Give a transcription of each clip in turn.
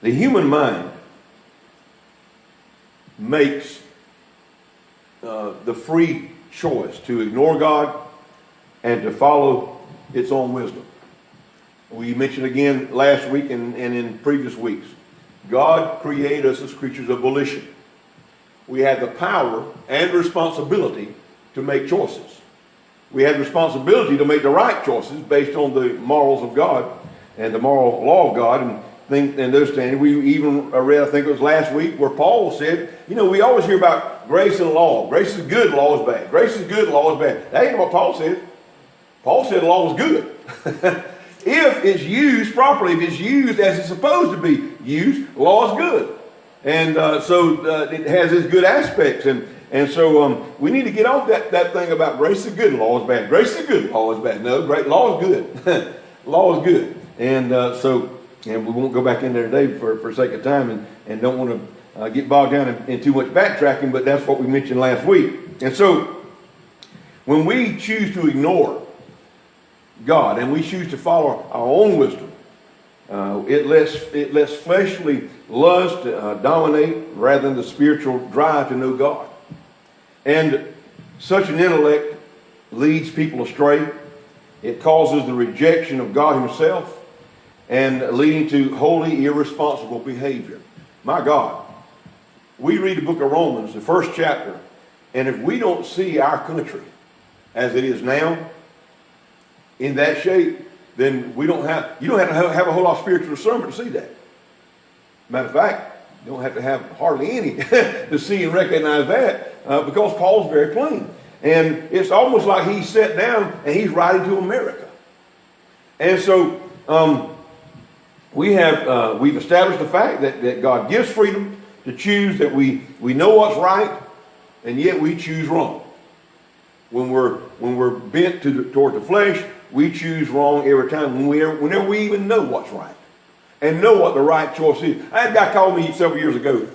The human mind makes the free choice to ignore God and to follow its own wisdom. We mentioned again last week and in previous weeks, God created us as creatures of volition. We have the power and responsibility to make choices. We have the responsibility to make the right choices based on the morals of God and the moral law of God and understanding. We even read, I think it was last week, where Paul said, you know, we always hear about grace and law. Grace is good, law is bad. Grace is good, law is bad. That ain't what Paul said. Paul said law was good. If it's used properly, if it's used as it's supposed to be used, law is good. And so it has its good aspects. And so we need to get off that thing about grace is good, law is bad. Grace is good, law is bad. No, great, law is good. Law is good. And and we won't go back in there today for sake of time and don't want to get bogged down in too much backtracking, but that's what we mentioned last week. And so when we choose to ignore God and we choose to follow our own wisdom, it lets fleshly lust dominate rather than the spiritual drive to know God. And such an intellect leads people astray. It causes the rejection of God himself and leading to wholly irresponsible behavior. My God, we read the book of Romans, the first chapter, and if we don't see our country as it is now, in that shape, then you don't have to have a whole lot of spiritual discernment to see that. Matter of fact, you don't have to have hardly any to see and recognize that because Paul's very plain. And it's almost like he sat down and he's writing to America. And so we've established the fact that God gives freedom to choose, that we know what's right, and yet we choose wrong. When we're bent toward the flesh, we choose wrong every time. Whenever we even know what's right and know what the right choice is. I had a guy call me several years ago.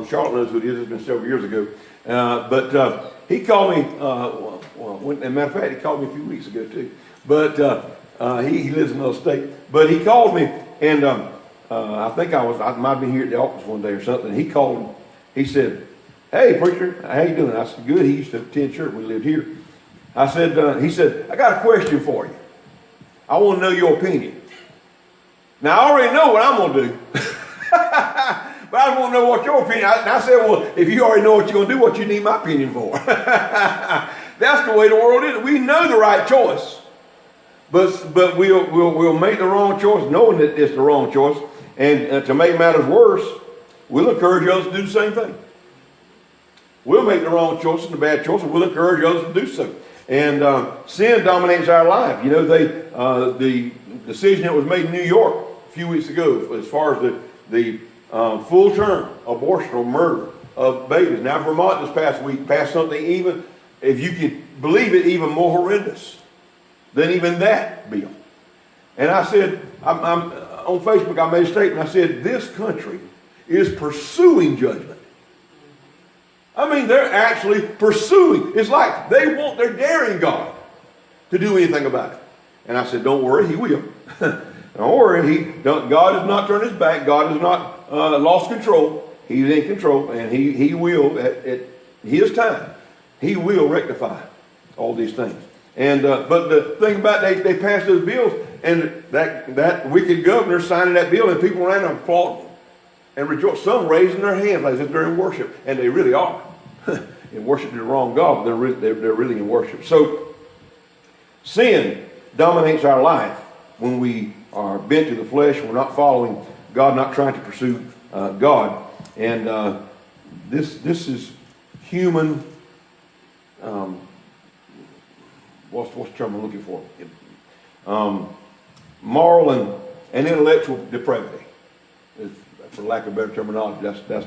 Charlotte knows who it is. It's been several years ago. But he called me. As a matter of fact, he called me a few weeks ago too. But he lives in another state. But he called me, and I think I might have been here at the office one day or something. He called him. He said, "Hey, preacher, how you doing?" I said, "Good." He used to attend church when we lived here. I said, he said, "I got a question for you. I want to know your opinion." Now, I already know what I'm going to do. But I want to know what your opinion. I said, well, if you already know what you're going to do, what you need my opinion for? That's the way the world is. We know the right choice. But we'll make the wrong choice knowing that it's the wrong choice. And to make matters worse, we'll encourage others to do the same thing. We'll make the wrong choice and the bad choice, and we'll encourage others to do so. And sin dominates our life. You know, the decision that was made in New York a few weeks ago as far as the full-term abortion or murder of babies. Now, Vermont this past week passed something even, if you can believe it, even more horrendous than even that bill. And I said, I'm on Facebook, I made a statement. I said, this country is pursuing judgment. I mean, they're actually pursuing. It's like they're daring God to do anything about it. And I said, don't worry, he will. Don't worry, God has not turned his back. God has not lost control. He's in control, and he will, at his time, he will rectify all these things. And but the thing about they passed those bills, and that wicked governor signing that bill, and people ran and applauded and rejoiced. Some raising their hands as if they're in worship, and they really are. In worshiping the wrong God, they're really in worship. So sin dominates our life when we are bent to the flesh. We're not following God, not trying to pursue God, and this is human. What's the term I'm looking for? Moral and intellectual depravity, for lack of better terminology. That's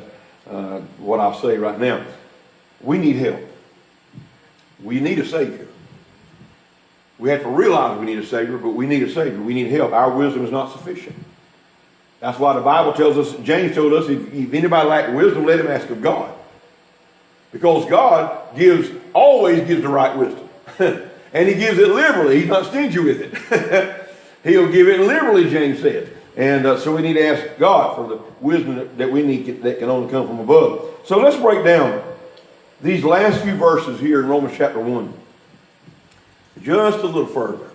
what I'll say right now. We need help. We need a Savior. We have to realize we need a Savior, but we need a Savior. We need help. Our wisdom is not sufficient. That's why the Bible tells us, James told us, if anybody lacks wisdom, let him ask of God. Because God always gives the right wisdom. And he gives it liberally. He's not stingy with it. He'll give it liberally, James said. And so we need to ask God for the wisdom that we need that can only come from above. So let's break down these last few verses here in Romans chapter 1 just a little further.